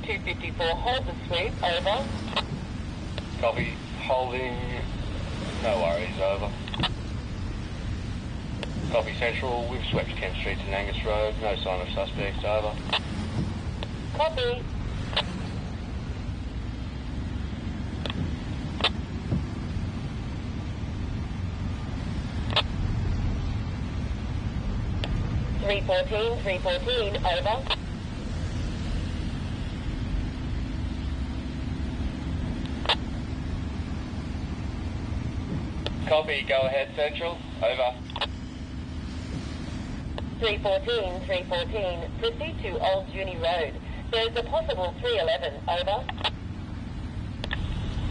254, hold the sweep, over. Copy, holding, no worries, over. Copy Central, we've swept Kent Street and Angus Road, no sign of suspects, over. Copy. .314, over. Copy, go ahead Central, over. 314, proceed to Old Juni Road. There's a possible 311, over.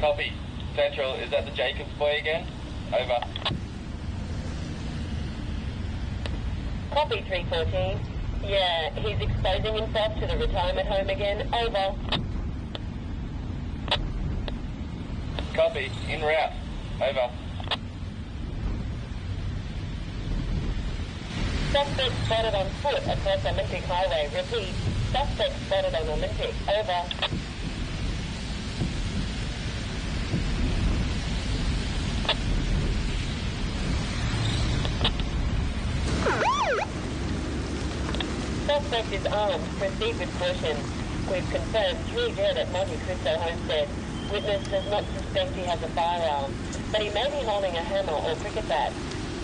Copy, Central, is that the Jacobs boy again? Over. Copy 314. Yeah, he's exposing himself to the retirement home again, over. Copy, en route, over. Suspect spotted on foot across Olympic Highway. Repeat, suspect spotted on Olympic, over. Suspect is armed. Proceed with caution. We've confirmed 3 dead at Monte Cristo Homestead. Witness does not suspect he has a firearm, but he may be holding a hammer or cricket bat.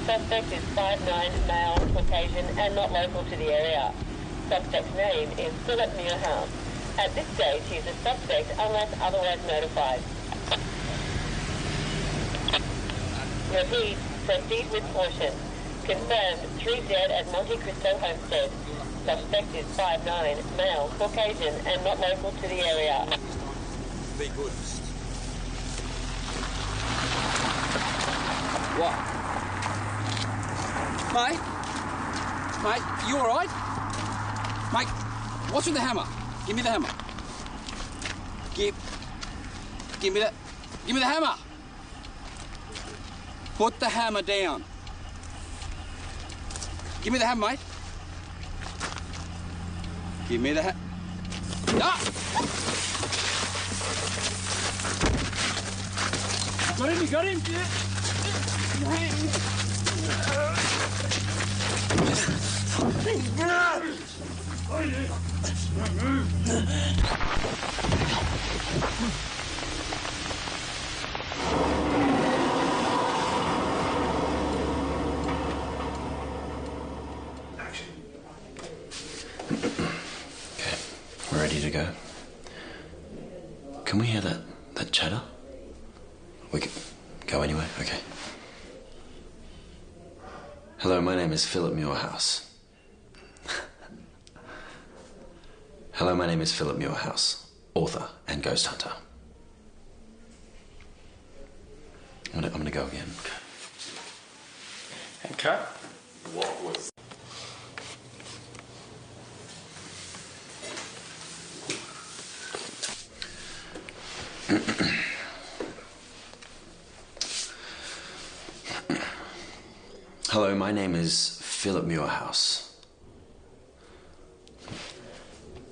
Suspect is 5'9", male, Caucasian, and not local to the area. Suspect's name is Philip Muirhouse. At this stage, he is a suspect unless otherwise notified. Repeat, proceed with caution. Confirmed 3 dead at Monte Cristo Homestead. Suspect is 5'9", male, Caucasian, and not local to the area. Be good. What? Mate? Mate, you all right? Mate, what's with the hammer? Give me the hammer. Give me the hammer. Put the hammer down. Give me the hammer, mate. Give me the hammer. Ah! You got him? We're ready to go. Can we hear that chatter? We can go anyway? Okay. Hello, my name is Philip Muirhouse. Hello, my name is Philip Muirhouse, author and ghost hunter. I'm gonna go again. And cut. What was... Hello, my name is Philip Muirhouse.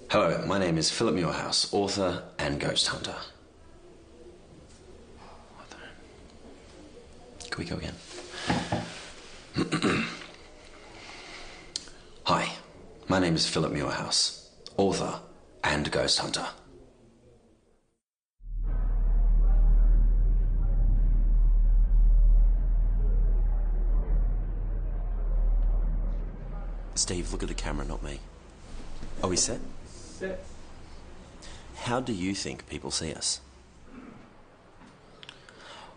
Hello, my name is Philip Muirhouse, author and ghost hunter. Can we go again? Hi, my name is Philip Muirhouse, author and ghost hunter. Steve, look at the camera, not me. Are we set? Set. How do you think people see us?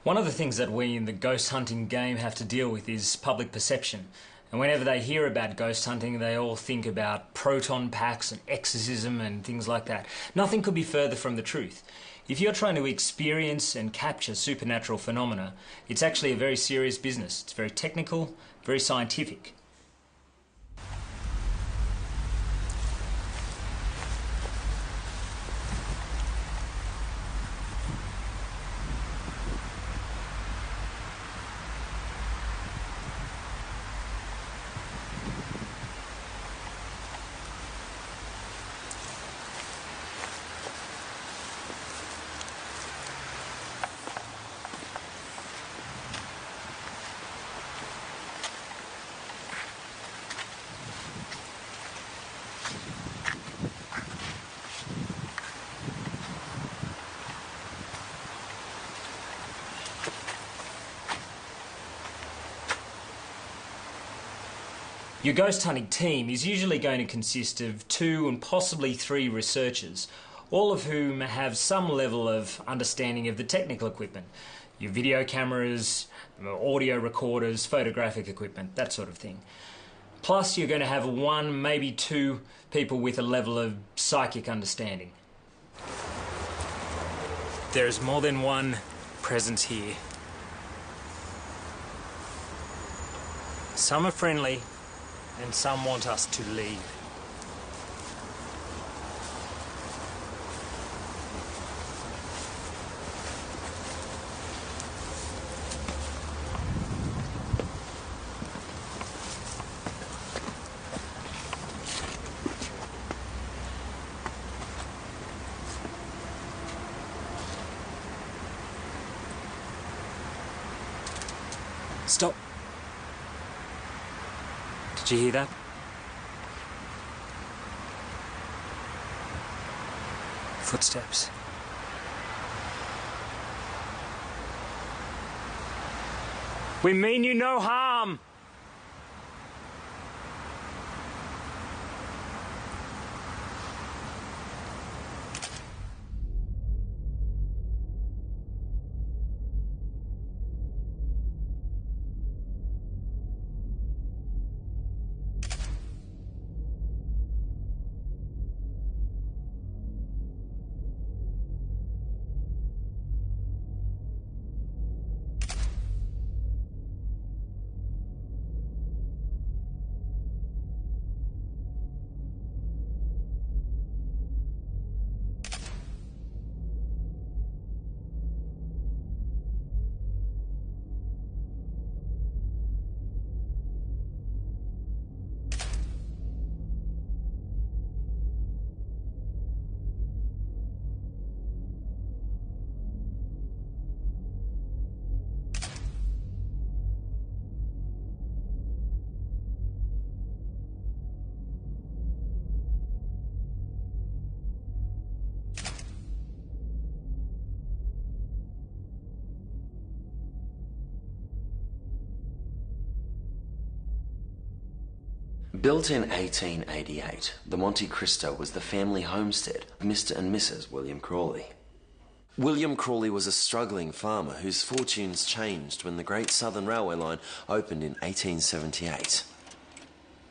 One of the things that we in the ghost hunting game have to deal with is public perception. And whenever they hear about ghost hunting, they all think about proton packs and exorcism and things like that. Nothing could be further from the truth. If you're trying to experience and capture supernatural phenomena, it's actually a very serious business. It's very technical, very scientific. Your ghost hunting team is usually going to consist of 2 and possibly 3 researchers, all of whom have some level of understanding of the technical equipment. Your video cameras, audio recorders, photographic equipment, that sort of thing. Plus, you're going to have 1, maybe 2 people with a level of psychic understanding. There is more than one presence here. Some are friendly, and some want us to leave. Stop. Did you hear that? Footsteps. We mean you no harm. Built in 1888, the Monte Cristo was the family homestead of Mr. and Mrs. William Crawley. William Crawley was a struggling farmer whose fortunes changed when the Great Southern Railway line opened in 1878.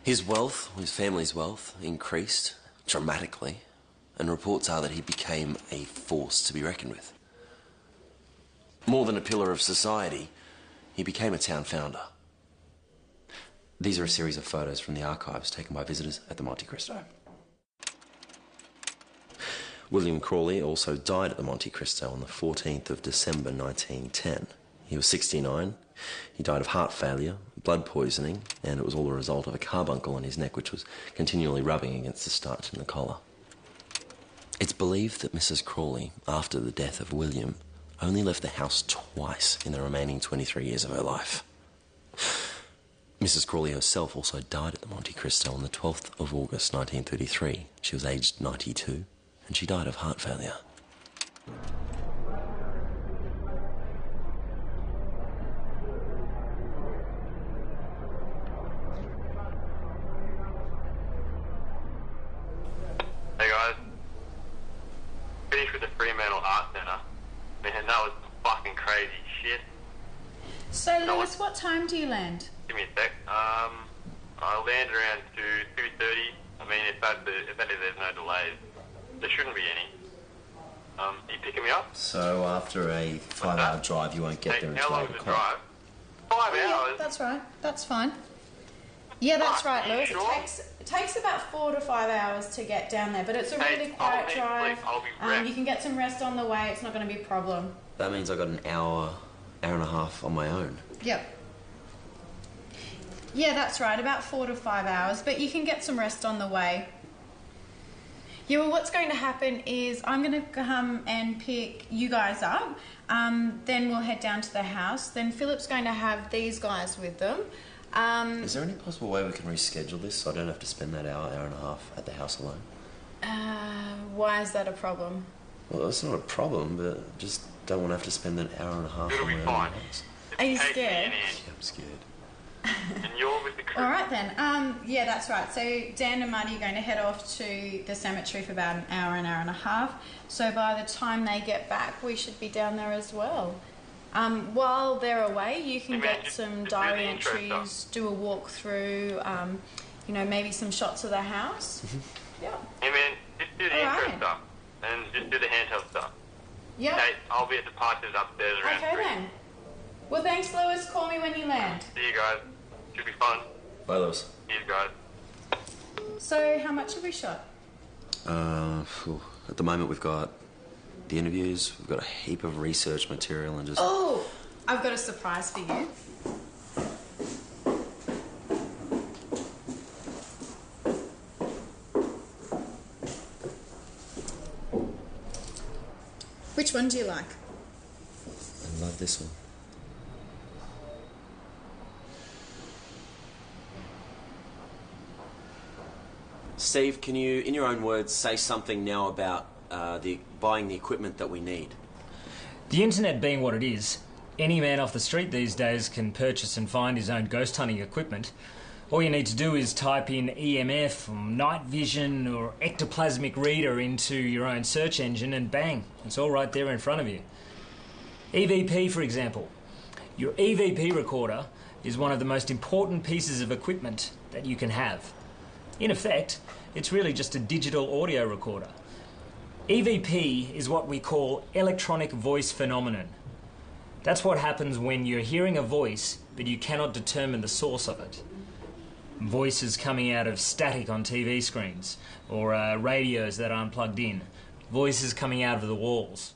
His wealth, his family's wealth, increased dramatically, and reports are that he became a force to be reckoned with. More than a pillar of society, he became a town founder. These are a series of photos from the archives taken by visitors at the Monte Cristo. William Crawley also died at the Monte Cristo on the 14th of December 1910. He was 69. He died of heart failure, blood poisoning, and it was all a result of a carbuncle on his neck which was continually rubbing against the starch in the collar. It's believed that Mrs. Crawley, after the death of William, only left the house twice in the remaining 23 years of her life. Mrs. Crawley herself also died at the Monte Cristo on the 12th of August 1933. She was aged 92, and she died of heart failure. Hey guys, finished with the Fremantle Art Centre. Man, that was fucking crazy shit. So, Lewis, what time do you land? Give me a sec. I land around 2:30. I mean, if there's no delays, there shouldn't be any. Are you picking me up? So after a 5-hour drive, you won't get there until How long 8 is the o'clock. drive? 5 Yeah, hours? that's right. That's fine. Yeah, that's right, you Lewis. sure? It takes about 4 to 5 hours to get down there, but it's a really quiet drive. I'll be wrecked. You can get some rest on the way. It's not going to be a problem. That means I got an hour and a half on my own. Yep. Yeah, that's right. About 4 to 5 hours, but you can get some rest on the way. Yeah, well, what's going to happen is I'm going to come and pick you guys up. Then we'll head down to the house. Then Philip's going to have these guys with them. Is there any possible way we can reschedule this so I don't have to spend that hour and a half at the house alone? Why is that a problem? Well, that's not a problem, but I just don't want to have to spend an hour and a half It'll on my be own fine. house. Are you Take me scared? in here. Yeah, I'm scared. And you're with the crew. All right then. Yeah, that's right. So Dan and Marty are going to head off to the cemetery for about an hour and a half. So by the time they get back, we should be down there as well. While they're away, you can get some diary entries, do a walk through, you know, maybe some shots of the house. Yeah. Hey man, just do the intro stuff and just do the handheld stuff. Yeah. Okay, I'll be at departures upstairs around 3. Okay then. Well, thanks, Lewis. Call me when you land. See you guys. Should be fun. Bye, Lewis. See you guys. So, how much have we shot? At the moment we've got the interviews, we've got a heap of research material and just... Oh! I've got a surprise for you. Which one do you like? I love this one. Steve, can you, in your own words, say something now about buying the equipment that we need? The internet being what it is, any man off the street these days can purchase and find his own ghost hunting equipment. All you need to do is type in EMF, or night vision, or ectoplasmic reader into your own search engine and bang, it's all right there in front of you. EVP, for example. Your EVP recorder is one of the most important pieces of equipment that you can have. In effect, it's really just a digital audio recorder. EVP is what we call electronic voice phenomenon. That's what happens when you're hearing a voice, but you cannot determine the source of it. Voices coming out of static on TV screens, or radios that aren't plugged in. Voices coming out of the walls.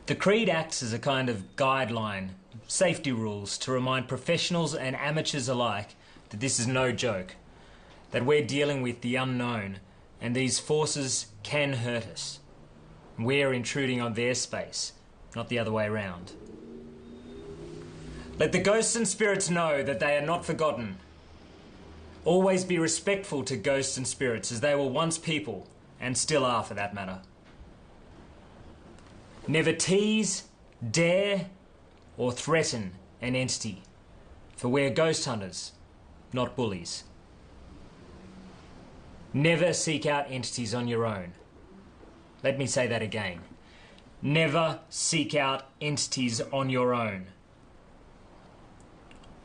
The creed acts as a kind of guideline, safety rules to remind professionals and amateurs alike that this is no joke, that we're dealing with the unknown and these forces can hurt us. We're intruding on their space, not the other way around. Let the ghosts and spirits know that they are not forgotten. Always be respectful to ghosts and spirits as they were once people, and still are for that matter. Never tease, dare, or threaten an entity, for we're ghost hunters, not bullies. Never seek out entities on your own. Let me say that again. Never seek out entities on your own.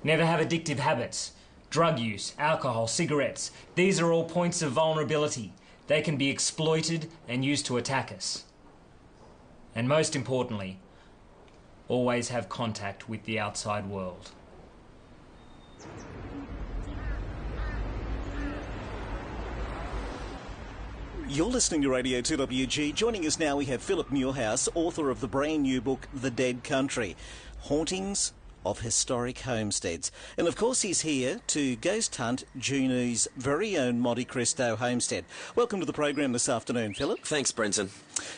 Never have addictive habits, drug use, alcohol, cigarettes. These are all points of vulnerability. They can be exploited and used to attack us. And most importantly, always have contact with the outside world. You're listening to Radio 2WG. Joining us now we have Philip Muirhouse, author of the brand new book, The Dead Country, Hauntings of Historic Homesteads. And of course he's here to ghost hunt Juneau's very own Monte Cristo homestead. Welcome to the program this afternoon, Philip. Thanks, Brenton.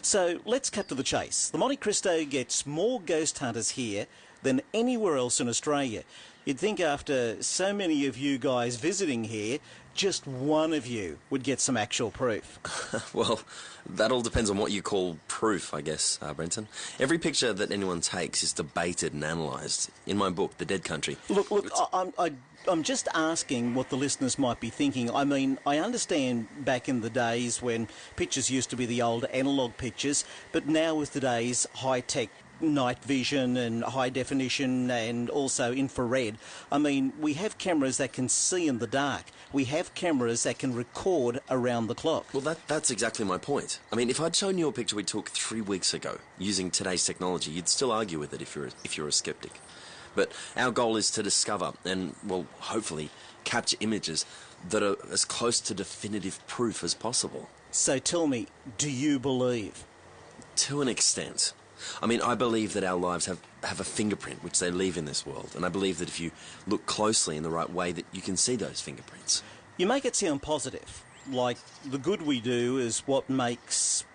So let's cut to the chase. The Monte Cristo gets more ghost hunters here than anywhere else in Australia. You'd think after so many of you guys visiting here, just one of you would get some actual proof. Well, that all depends on what you call proof, I guess, Brenton. Every picture that anyone takes is debated and analysed. In my book, The Dead Country... Look, I'm just asking what the listeners might be thinking. I mean, I understand back in the days when pictures used to be the old analogue pictures, but now with today's high-tech night vision and high definition and also infrared, I mean, we have cameras that can see in the dark. We have cameras that can record around the clock. Well, that's exactly my point. I mean, if I'd shown you a picture we took 3 weeks ago using today's technology, you'd still argue with it if you're a skeptic. But our goal is to discover and, well, hopefully capture images that are as close to definitive proof as possible. So tell me, do you believe? To an extent. I mean, I believe that our lives have a fingerprint which they leave in this world, and I believe that if you look closely in the right way that you can see those fingerprints. You make it sound positive, like the good we do is what makes...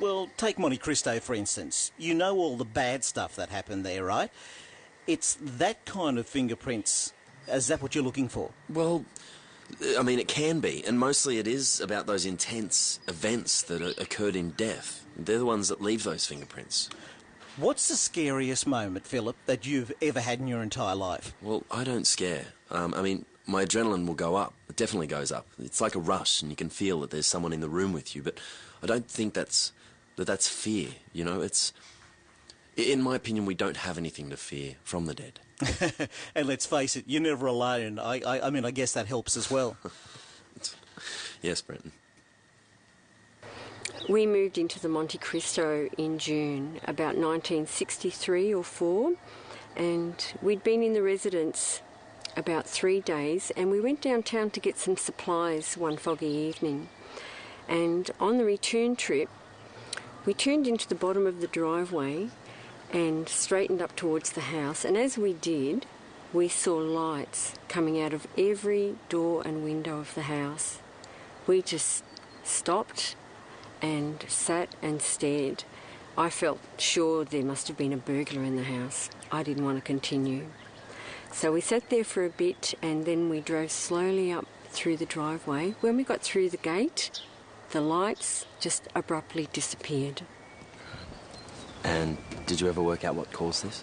Well, take Monte Cristo, for instance. You know all the bad stuff that happened there, right? It's that kind of fingerprints. Is that what you're looking for? Well, I mean, it can be, and mostly it is about those intense events that occurred in death. They're the ones that leave those fingerprints. What's the scariest moment, Philip, that you've ever had in your entire life? Well, I don't scare. I mean, my adrenaline will go up. It definitely goes up. It's like a rush, and you can feel that there's someone in the room with you, but I don't think that's fear, you know? It's... In my opinion, we don't have anything to fear from the dead. And let's face it, you're never alone. I mean, I guess that helps as well. Yes, Brenton. We moved into the Monte Cristo in June, about 1963 or 4, and we'd been in the residence about 3 days, and we went downtown to get some supplies one foggy evening. And on the return trip, we turned into the bottom of the driveway and straightened up towards the house, and as we did, we saw lights coming out of every door and window of the house. We just stopped and sat and stared. I felt sure there must have been a burglar in the house. I didn't want to continue. So we sat there for a bit, and then we drove slowly up through the driveway. When we got through the gate, the lights just abruptly disappeared. And did you ever work out what caused this?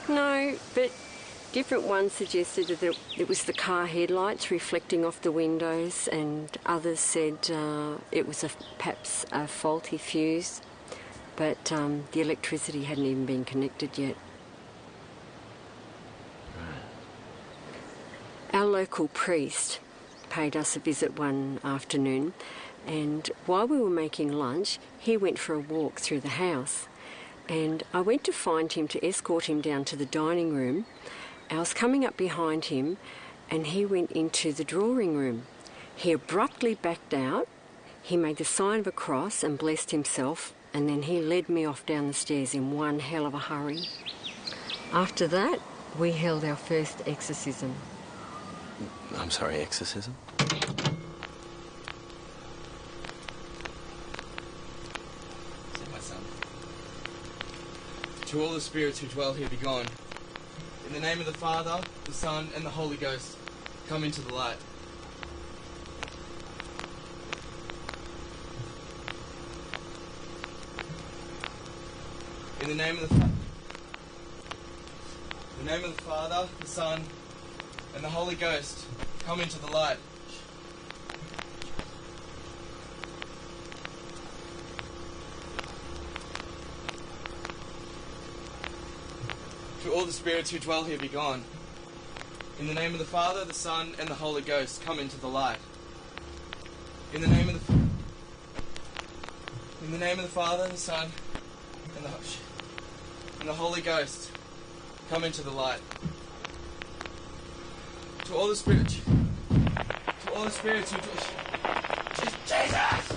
No, but different ones suggested that it was the car headlights reflecting off the windows, and others said it was perhaps a faulty fuse, but the electricity hadn't even been connected yet. Our local priest paid us a visit one afternoon, and while we were making lunch, he went for a walk through the house. And I went to find him to escort him down to the dining room. I was coming up behind him, and he went into the drawing room. He abruptly backed out. He made the sign of a cross and blessed himself, and then he led me off down the stairs in one hell of a hurry. After that, we held our first exorcism. I'm sorry, exorcism? To all the spirits who dwell here, be gone. In the name of the Father, the Son, and the Holy Ghost, come into the light. In the name of the Father, the Son, and the Holy Ghost, come into the light. To all the spirits who dwell here, be gone. In the name of the Father, the Son, and the Holy Ghost, come into the light. In the name of the Father, the Son, and the Holy Ghost, come into the light. To all the spirits who... Jesus!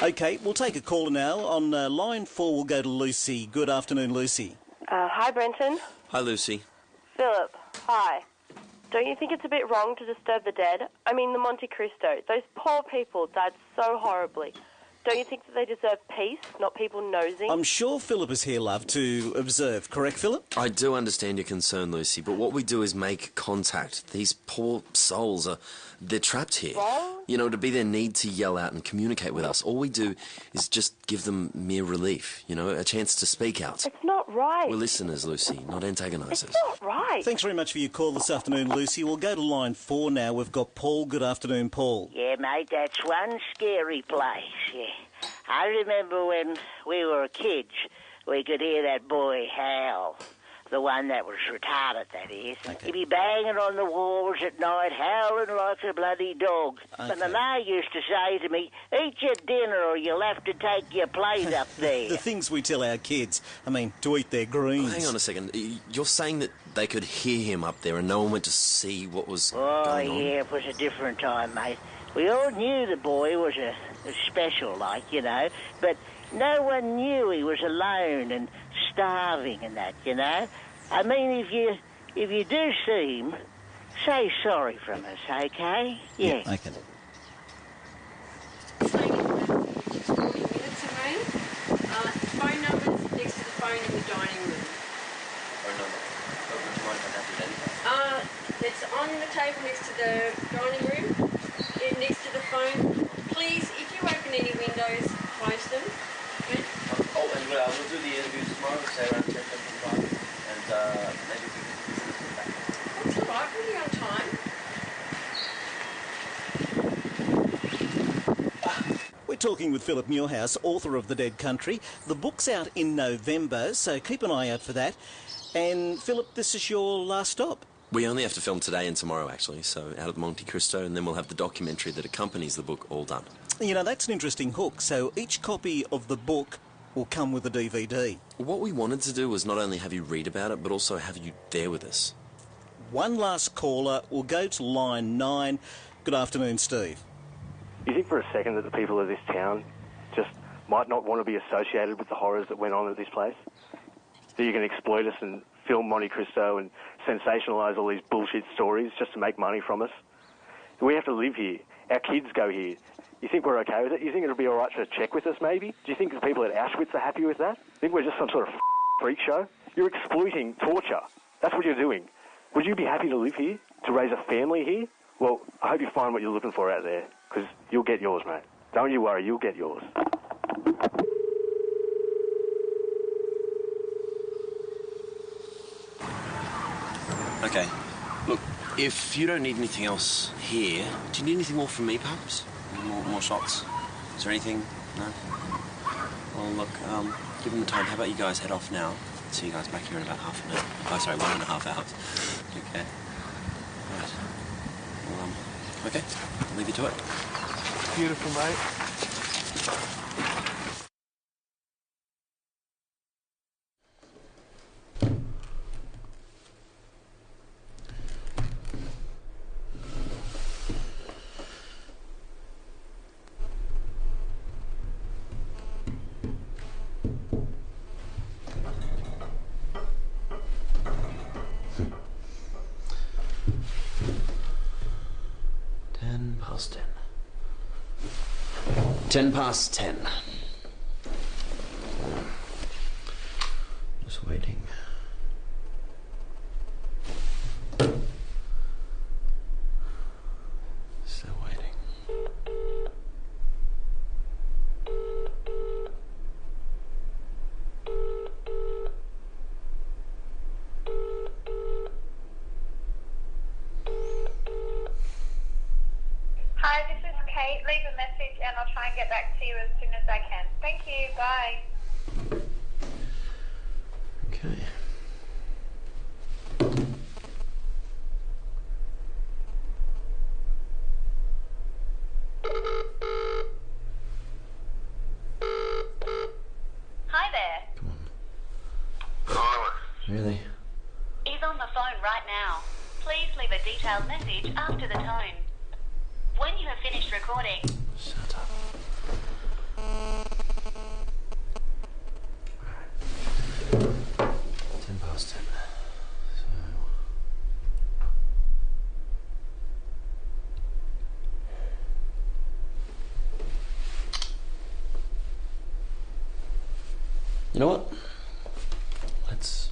OK, we'll take a caller now. On line 4, we'll go to Lucy. Good afternoon, Lucy. Hi, Brenton. Hi, Lucy. Philip, hi. Don't you think it's a bit wrong to disturb the dead? I mean, the Monte Cristo. Those poor people died so horribly. Don't you think that they deserve peace, not people nosing? I'm sure Philip is here, love, to observe. Correct, Philip? I do understand your concern, Lucy, but what we do is make contact. These poor souls they're trapped here. Wrong? You know, to be their need to yell out and communicate with us. All we do is just give them mere relief, you know, a chance to speak out. It's not right. We're listeners, Lucy, not antagonisers. It's not right. Thanks very much for your call this afternoon, Lucy. We'll go to line 4 now. We've got Paul. Good afternoon, Paul. Yeah, mate, that's one scary place, yeah. I remember when we were kids, we could hear that boy howl. The one that was retarded, that is. Okay. He'd be banging on the walls at night, howling like a bloody dog. Okay. But my ma used to say to me, eat your dinner or you'll have to take your plate up there. The things we tell our kids, I mean, to eat their greens. Hang on a second. You're saying that they could hear him up there and no one went to see what was going on? Oh, yeah, it was a different time, mate. We all knew the boy was a special, like, you know, but no one knew he was alone and starving and that, you know. I mean, if you do see him, say sorry from us, okay? Yeah. Okay. Phone number's next to the phone in the dining room. Phone number? Would you mind if I have it? It's on the table next to the dining room, next to the phone. Please, if you open any windows, close them. Okay? And we'll do the interviews tomorrow, say around 10:55, and maybe we can visit us back. That's all right, we'll be on time. We're talking with Philip Muirhouse, author of The Dead Country. The book's out in November, so keep an eye out for that. And, Philip, this is your last stop. We only have to film today and tomorrow, actually, so out at the Monte Cristo, and then we'll have the documentary that accompanies the book all done. You know, that's an interesting hook. So each copy of the book will come with a DVD. What we wanted to do was not only have you read about it, but also have you there with us. One last caller. We'll go to line 9. Good afternoon, Steve. You think for a second that the people of this town just might not want to be associated with the horrors that went on at this place? That you can exploit us and film Monte Cristo and sensationalise all these bullshit stories just to make money from us? We have to live here. Our kids go here. You think we're okay with it? You think it'll be all right to check with us, maybe? Do you think the people at Auschwitz are happy with that? Think we're just some sort of freak show? You're exploiting torture. That's what you're doing. Would you be happy to live here? To raise a family here? Well, I hope you find what you're looking for out there, because you'll get yours, mate. Don't you worry, you'll get yours. Okay. Look, if you don't need anything else here, do you need anything more from me, perhaps? More shots? Is there anything? No? Well, look, given the time, how about you guys head off now? See you guys back here in about half an hour. Oh, sorry, 1.5 hours. Okay. Right. Well, okay. I'll leave you to it. Beautiful, mate. 10:10. Just waiting. Still waiting. Hi, this is Kate. Leave a message and I'll try and get back to you as soon as I can. Thank you. Bye. right now. Please leave a detailed message after the tone. When you have finished recording... Shut up. 10 past 10. You know what?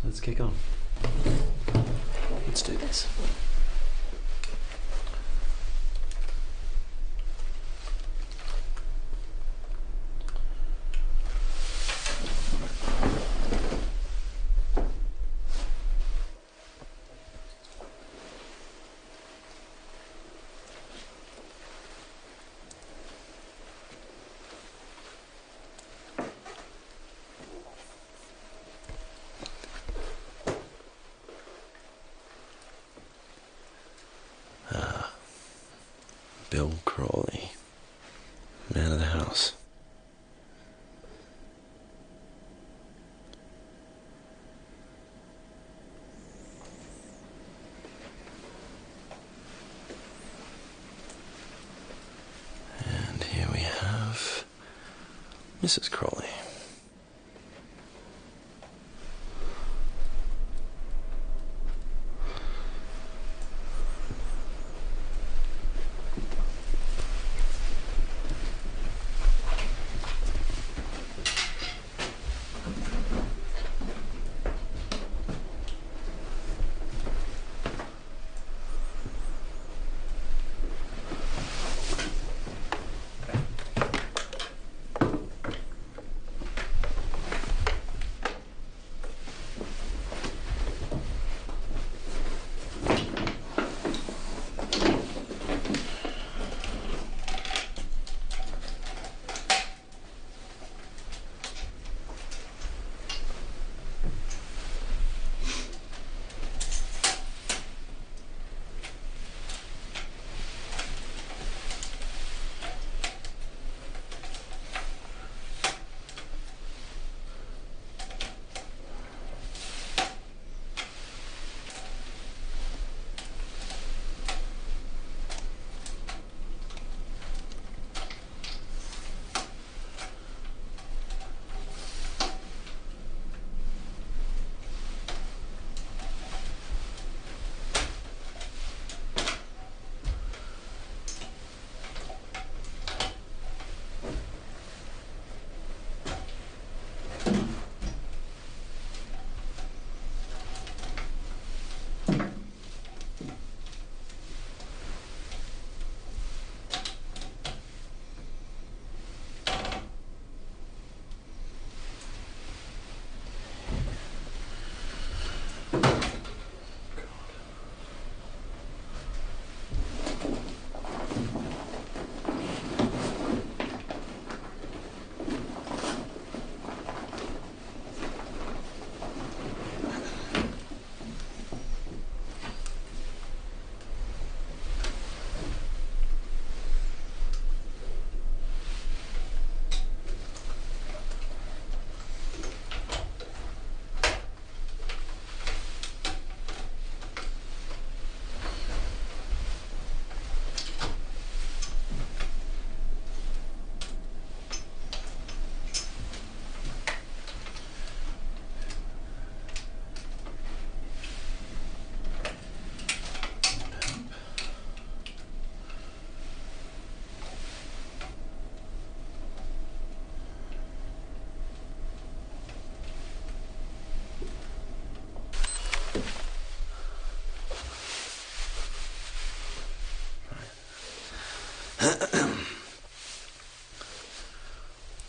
Let's kick on. Let's do this. Bill Crawley, man of the house. And here we have Mrs. Crawley.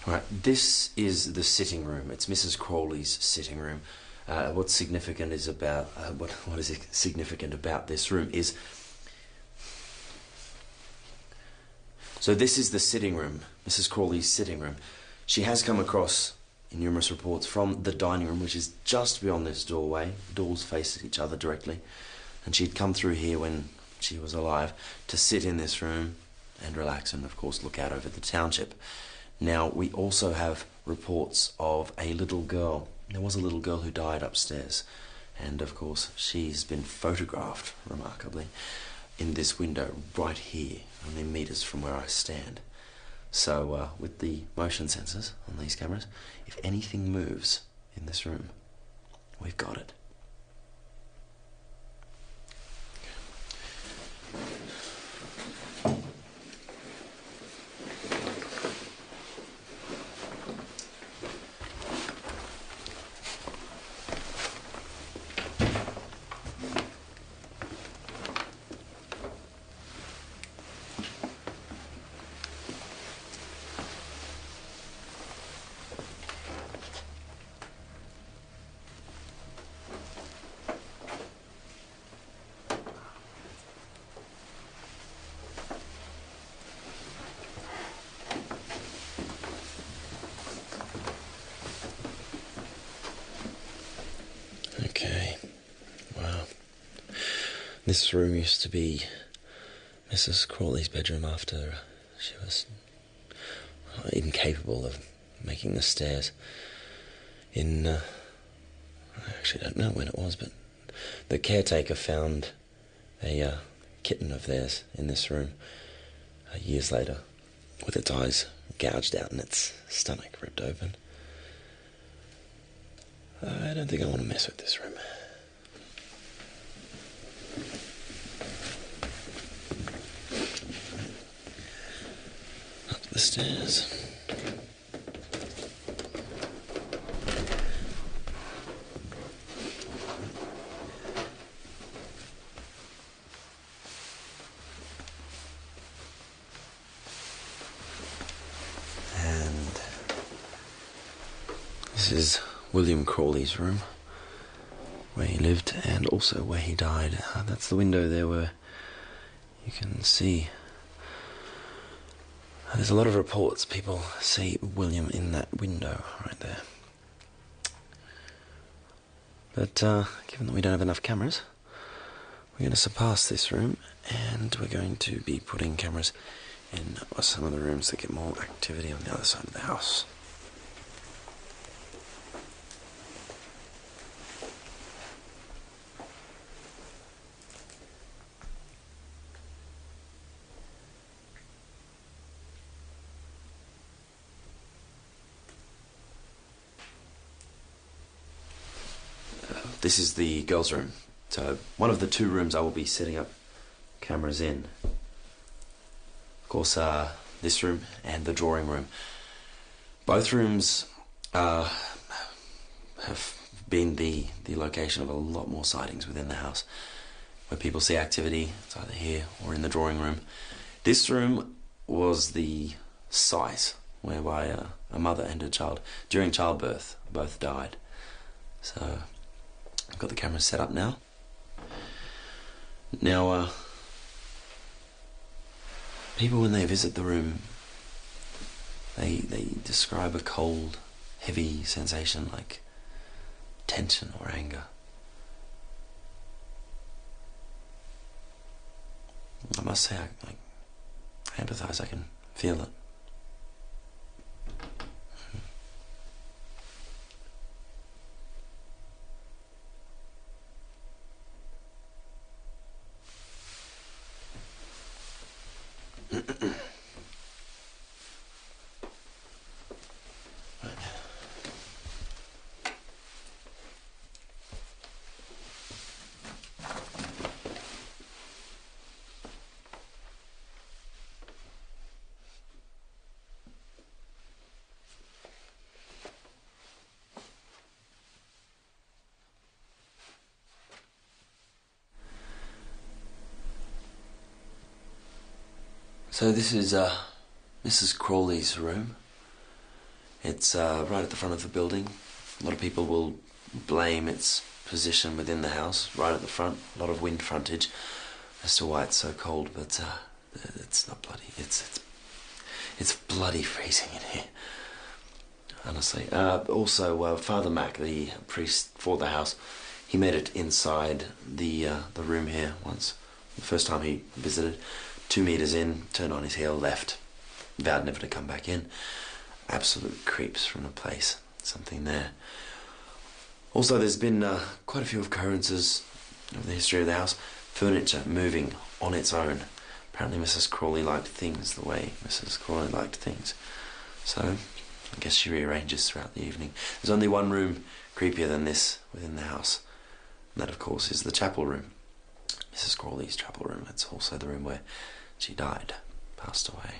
Right, this is the sitting room. It's Mrs. Crawley's sitting room. What's significant is about what is significant about this room is. So this is the sitting room, Mrs. Crawley's sitting room. She has come across, in numerous reports, from the dining room, which is just beyond this doorway. Doors face each other directly, and she'd come through here when she was alive to sit in this room and relax and, of course, look out over the township. Now, we also have reports of a little girl. There was a little girl who died upstairs, And of course, she's been photographed, remarkably, in this window right here, only meters from where I stand. So, with the motion sensors on these cameras, if anything moves in this room, we've got it. Okay, wow. This room used to be Mrs. Crawley's bedroom after she was incapable of making the stairs. I actually don't know when it was, but the caretaker found a kitten of theirs in this room years later, with its eyes gouged out and its stomach ripped open. I don't think I want to mess with this room. Up the stairs. And this is William Crawley's room, where he lived and also where he died. That's the window there where you can see. There's a lot of reports. People see William in that window right there. But given that we don't have enough cameras, we're going to surpass this room and we're going to be putting cameras in some of the rooms that get more activity on the other side of the house. This is the girls' room. So one of the two rooms I will be setting up cameras in. Of course, this room and the drawing room. Both rooms have been the location of a lot more sightings within the house. Where people see activity, it's either here or in the drawing room. This room was the site whereby a mother and her child, during childbirth, both died. So I've got the camera set up now. Now, people when they visit the room, they describe a cold, heavy sensation like tension or anger. I must say, I empathise, I can feel it. So this is Mrs. Crawley's room. It's right at the front of the building. A lot of people will blame its position within the house, right at the front. A lot of wind frontage as to why it's so cold, but it's not bloody. It's bloody freezing in here, honestly. Also, Father Mac, the priest for the house, he made it inside the room here once. The first time he visited. 2 meters in, turned on his heel, left, vowed never to come back in. Absolute creeps from the place, something there. Also, there's been quite a few occurrences of the history of the house. Furniture moving on its own. Apparently Mrs. Crawley liked things the way Mrs. Crawley liked things. So, I guess she rearranges throughout the evening. There's only one room creepier than this within the house. And that, of course, is the chapel room. Mrs. Crawley's chapel room. It's also the room where she died, passed away.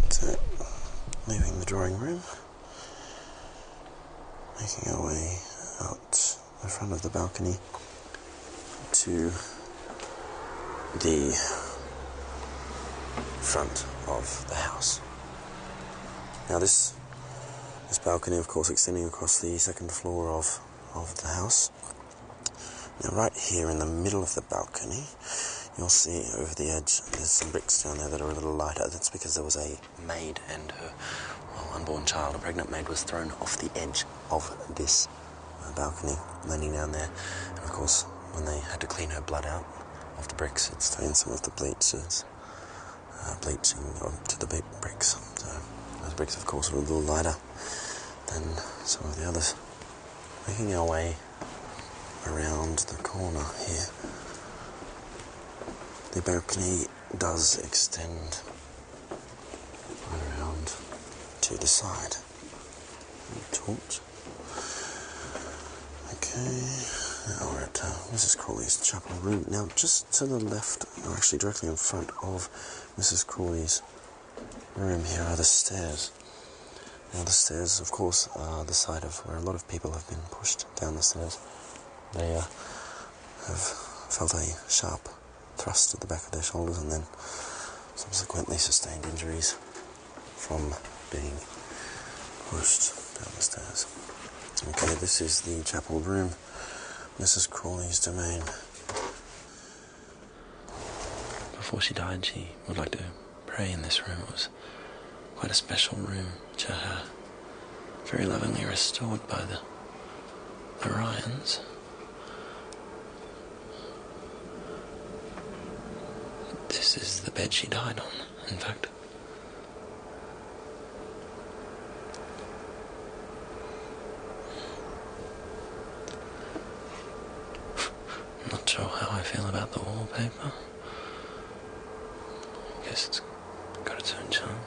So, leaving the drawing room, making our way out the front of the balcony to the front of the house. Now this balcony, of course, extending across the second floor of the house. Now right here in the middle of the balcony, you'll see over the edge there's some bricks down there that are a little lighter. That's because there was a maid and her unborn child, a pregnant maid, was thrown off the edge of this balcony, landing down there. And of course, when they had to clean her blood out of the bricks, it stained some of the bleaching onto the bricks. So those bricks, of course, are a little lighter than some of the others. Making our way around the corner here. The balcony does extend around to the side. Torch. Okay, now we're at Mrs. Crawley's chapel room. Now, just to the left, or actually directly in front of Mrs. Crawley's room here are the stairs. Now, the stairs, of course, are the side of where a lot of people have been pushed down the stairs. They have felt a sharp thrust at the back of their shoulders and then subsequently sustained injuries from being pushed down the stairs. Okay, this is the chapel room, Mrs. Crawley's domain. Before she died, she would like to pray in this room. It was quite a special room to her, very lovingly restored by the Ryans. This is the bed she died on, in fact. I'm not sure how I feel about the wallpaper. I guess it's got its own charm.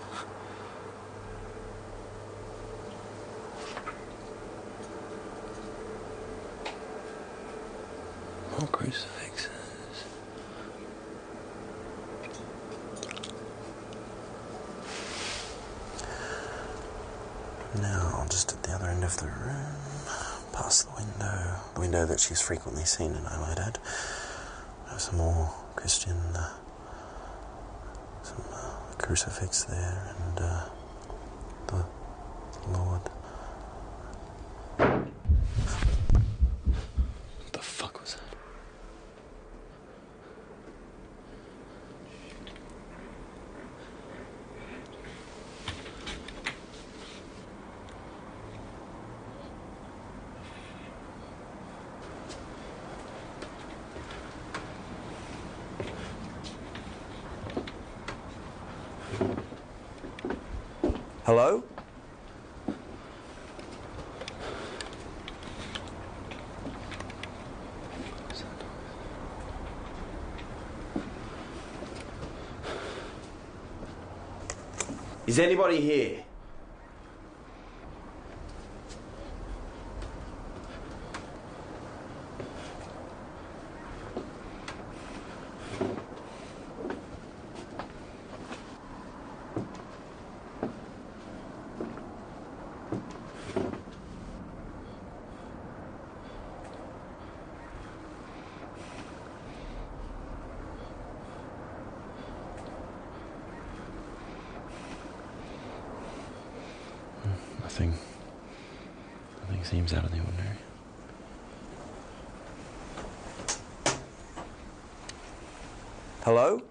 More crucifixes. Now, just at the other end of the room, past the window that she's frequently seen in, I might add, there's some more Christian, some crucifix there, and the Lord. What the fuck was that? Hello? Is anybody here? Nothing seems out of the ordinary. Hello?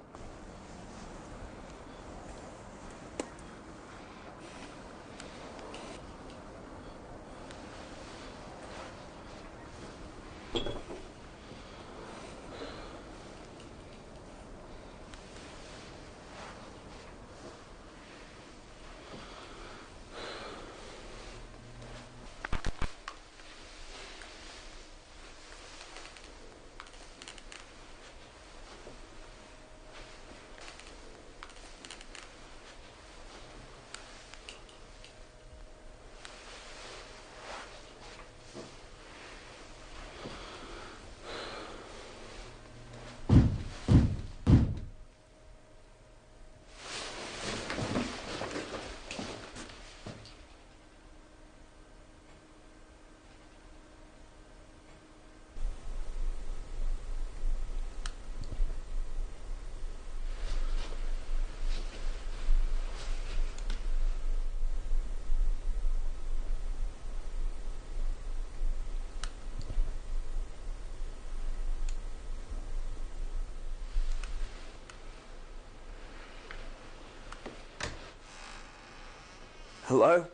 Hello?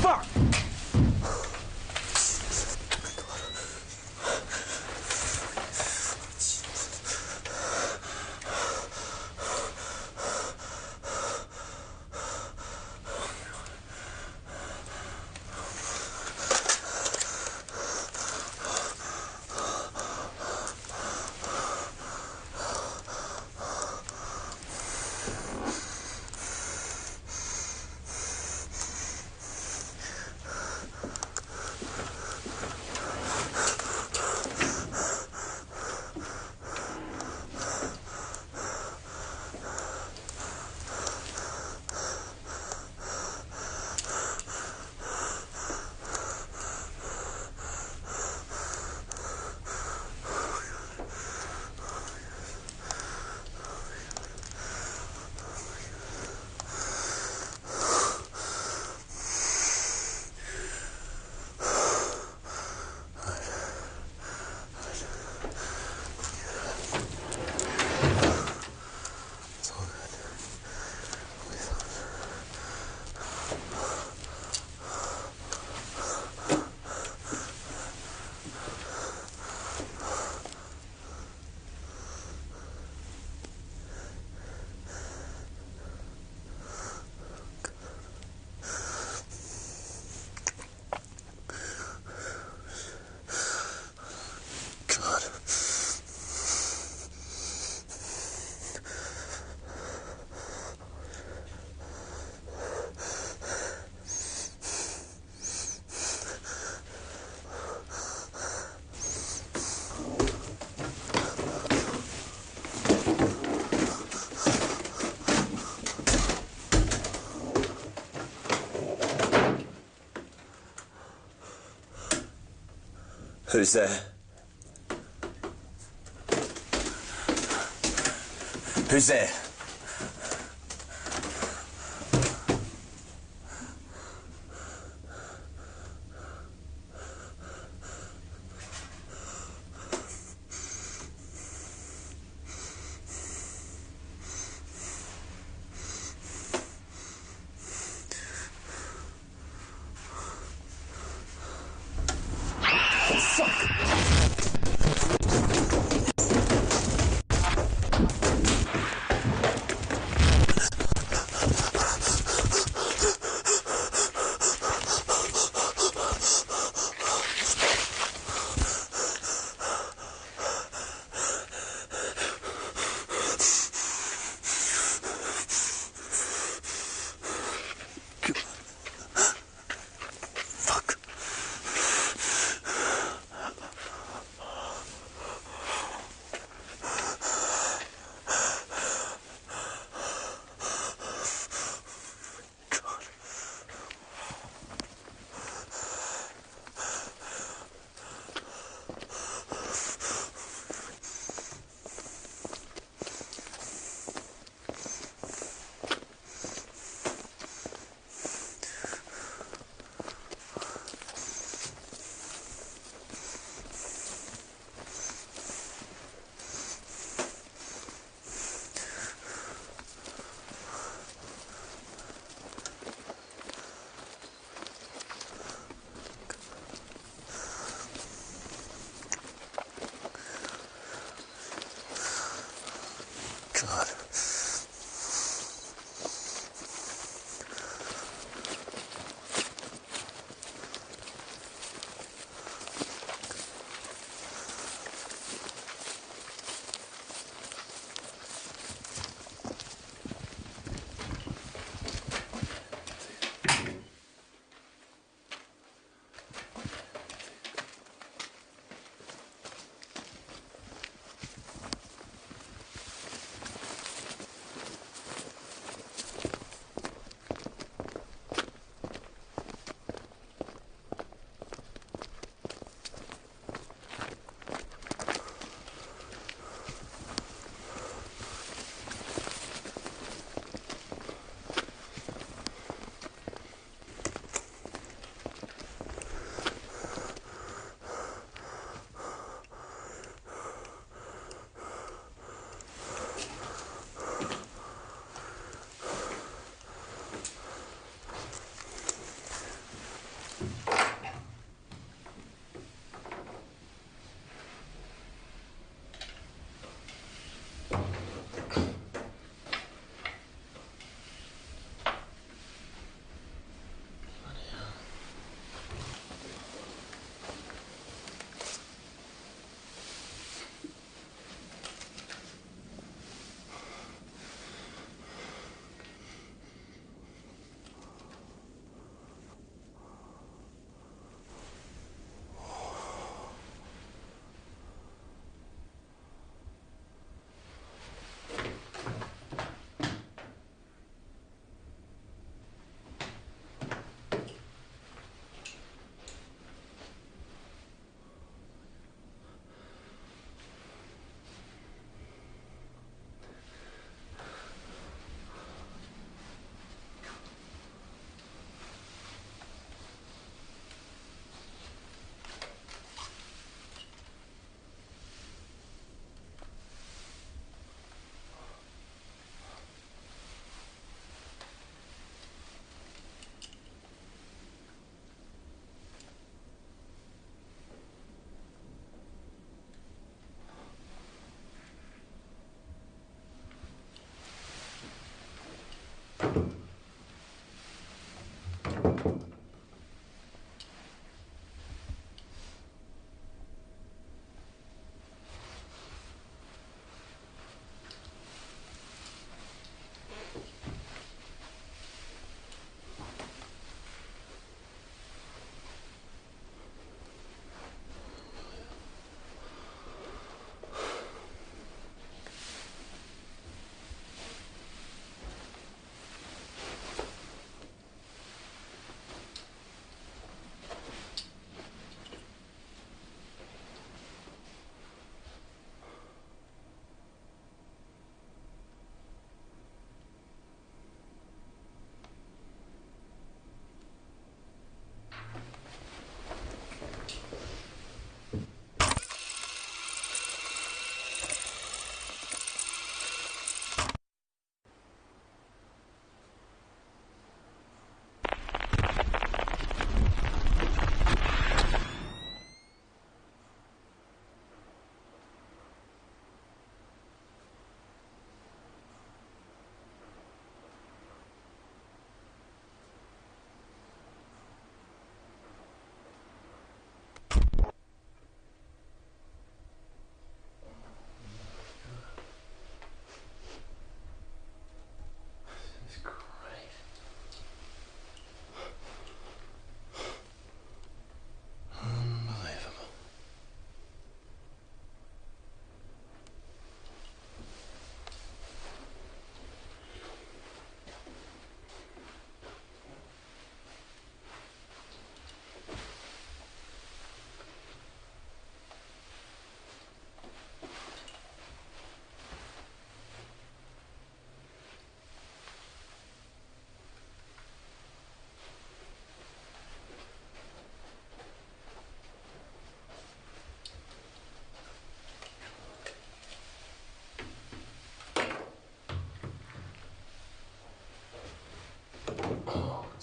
Fuck! Who's there? Who's there?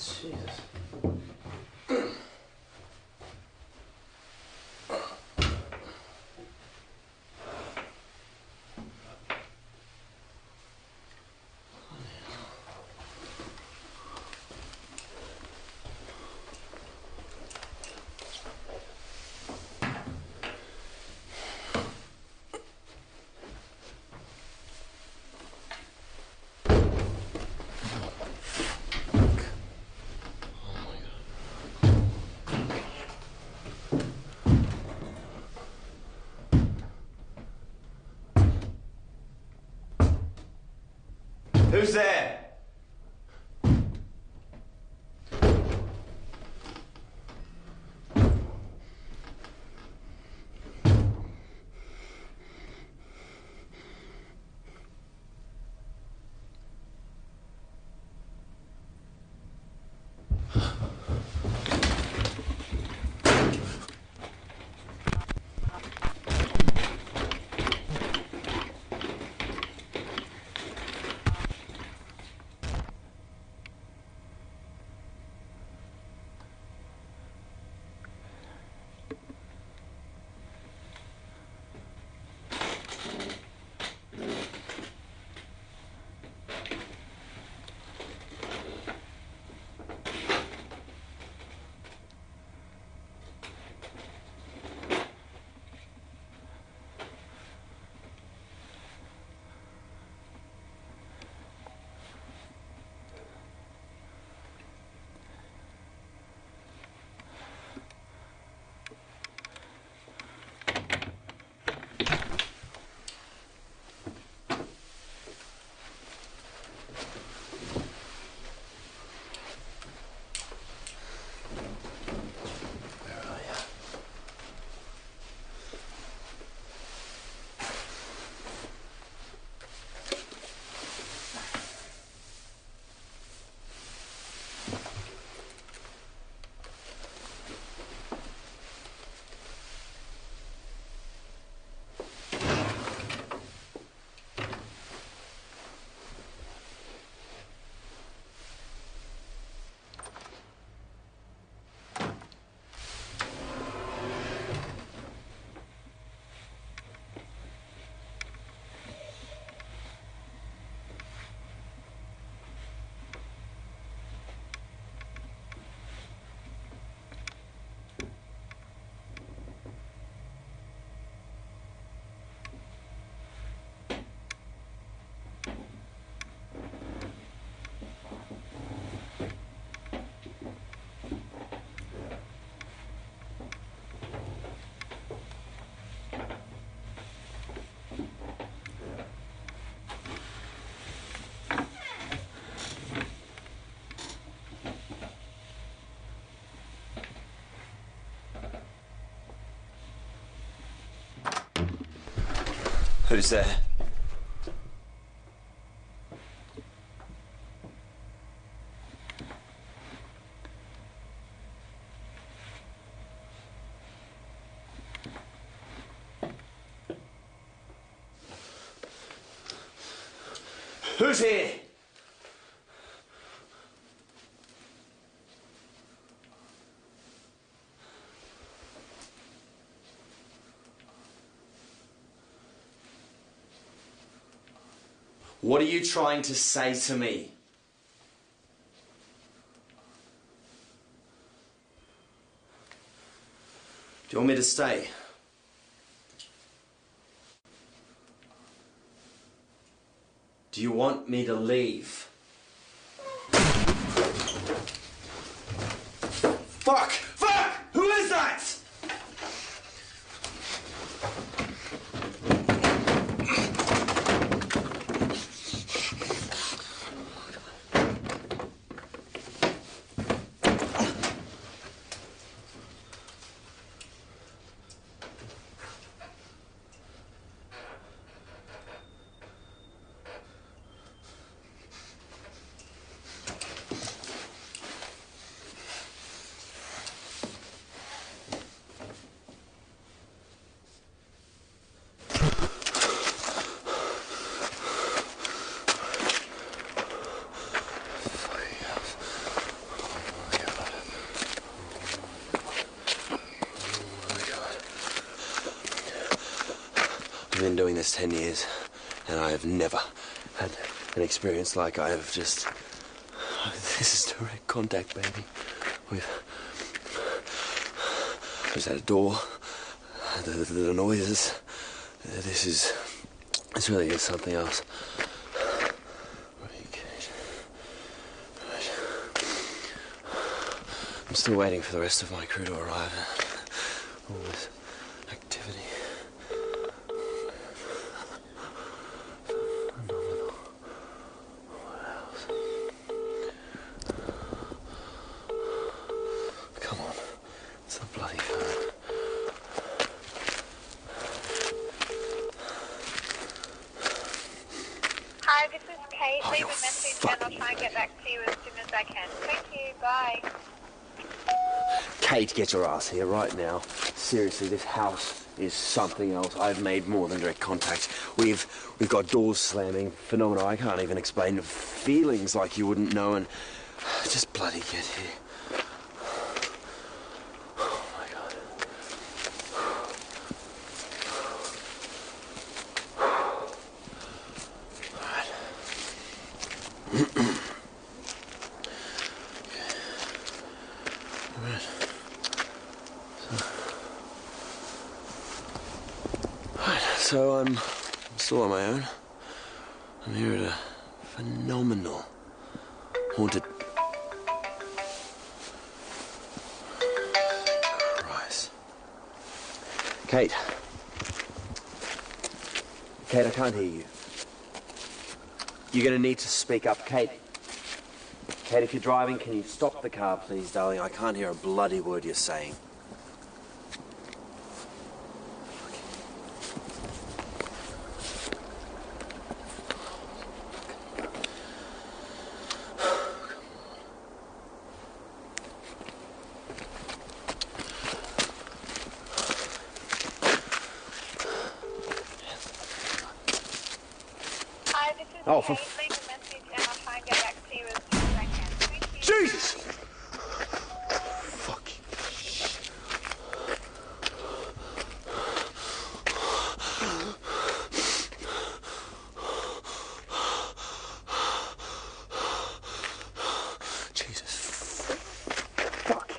Jesus. Who's there? Who's there? Who's here? What are you trying to say to me? Do you want me to stay? Do you want me to leave? Fuck! Fuck! Who is that? I've been doing this 10 years, and I have never had an experience like I have just... This is direct contact, baby. There's that door, the noises. This really is something else. I'm still waiting for the rest of my crew to arrive. All this activity. Phenomenal. What else? Come on. It's a bloody phone. Hi, this is Kate. Leave a message and I'll try and get back to you as soon as I can. Thank you. Bye. Kate, get your ass here right now. Seriously, this house is something else. I've made more than direct contact. We've got doors slamming, phenomena I can't even explain, feelings like you wouldn't know, and just bloody get here. Oh my God. All right. All right. So I'm still on my own. I'm here at a phenomenal haunted... Christ. Kate. Kate, I can't hear you. You're going to need to speak up, Kate. Kate, if you're driving, can you stop the car, please, darling? I can't hear a bloody word you're saying. Hi, this is Oh, Kate. Leave a message and I'll try and get back to you as soon as I can. Thank you. Jesus! Fuck. Jesus. Fuck.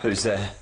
Who's there?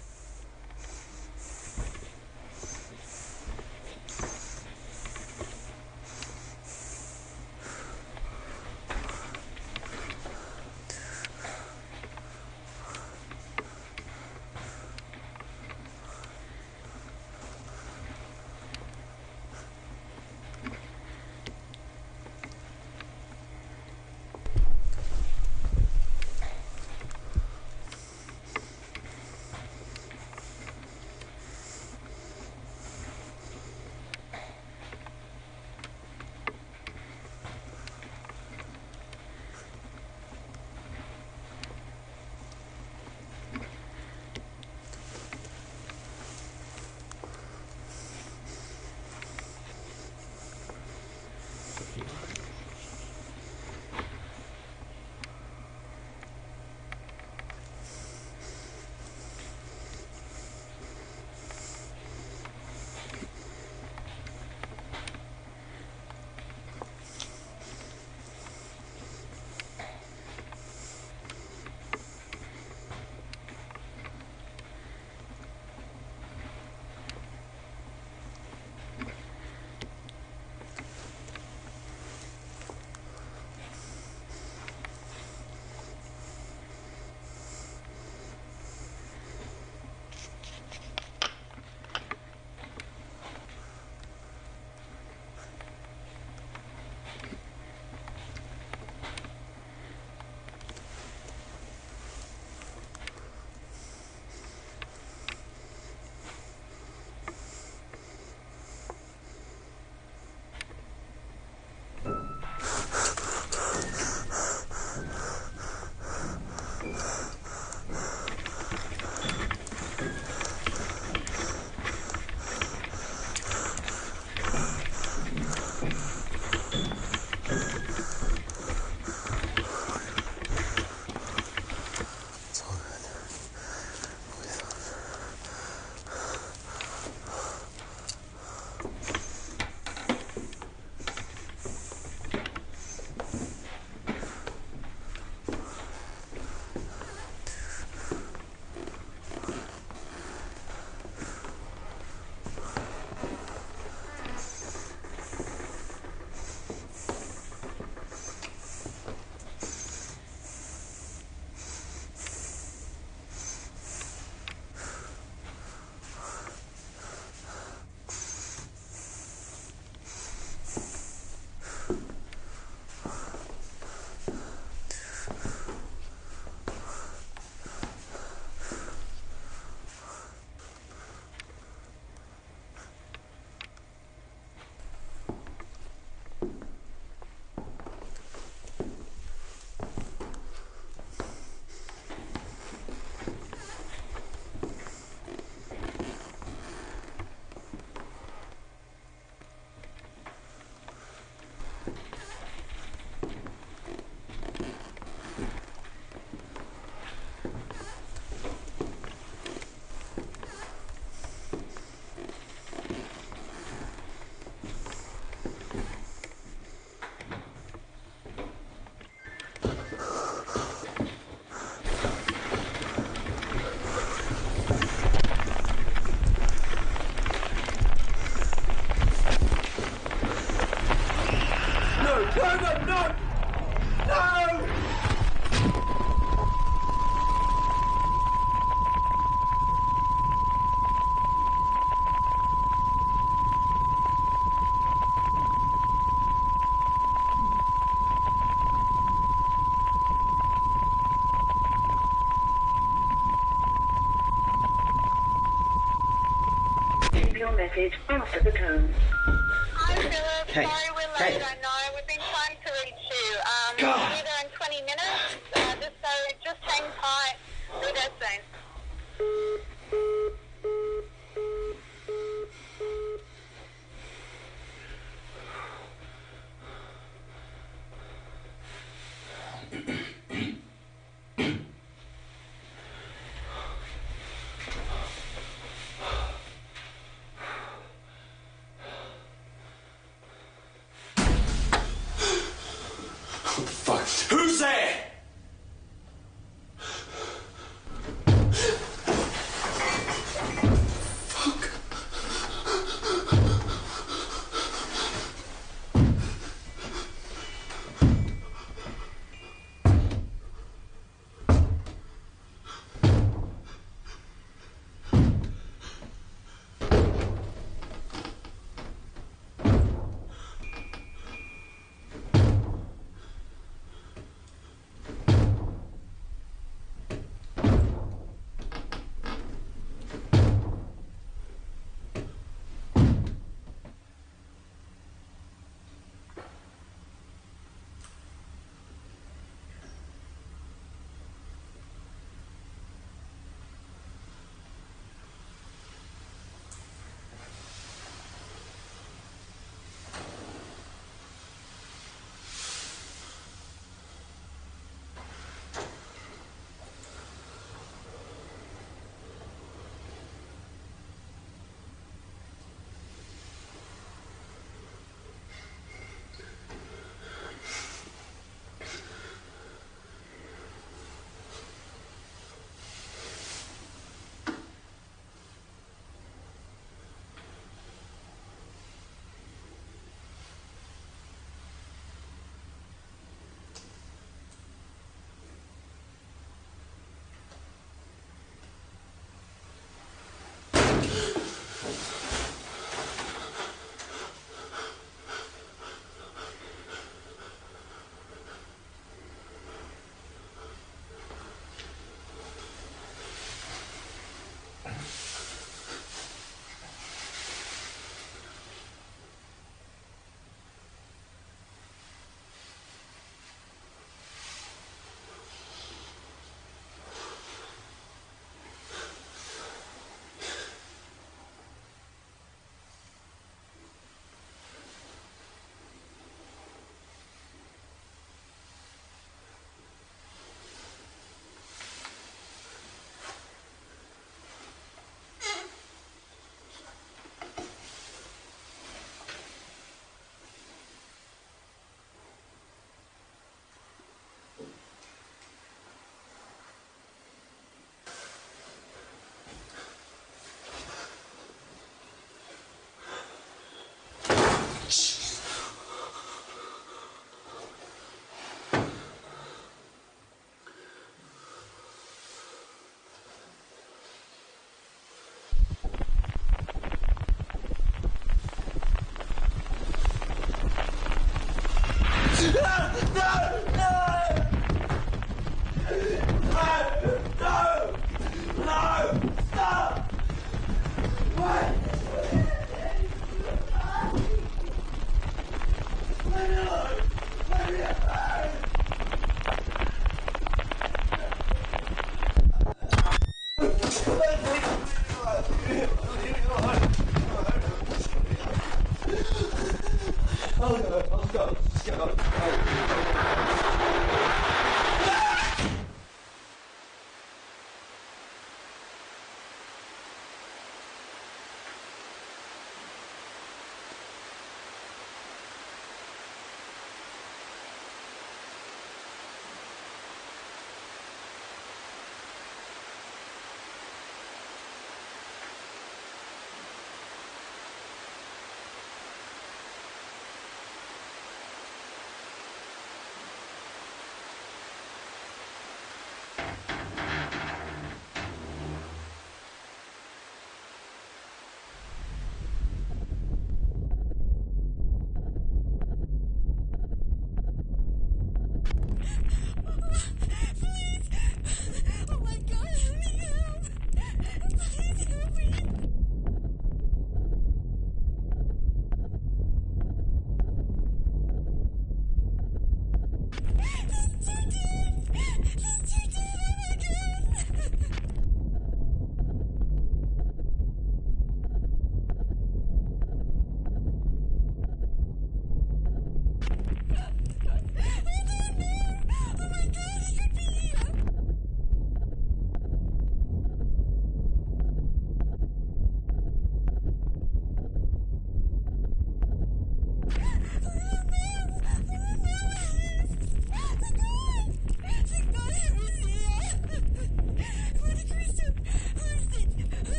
your message after the tone. Hi, Philip. Hey. Sorry we're late. Hey. I know. We've been trying to reach you. God. We'll be there in 20 minutes. Just hang tight. Be there soon. Fuck. Who's there?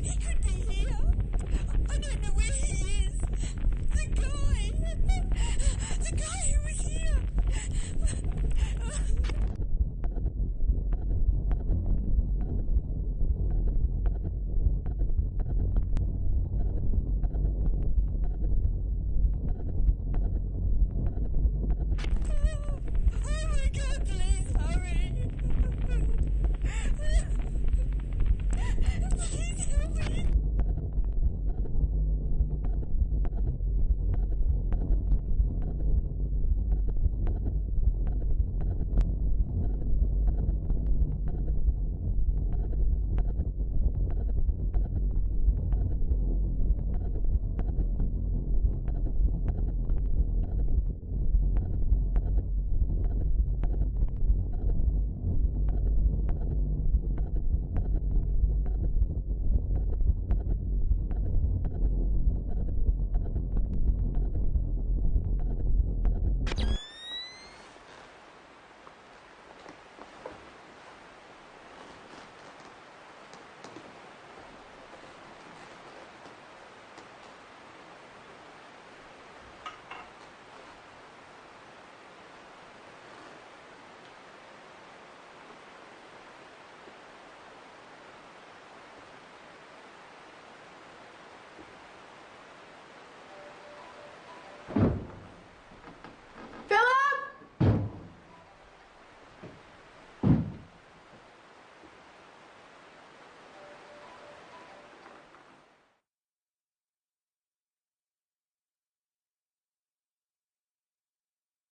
He could be here.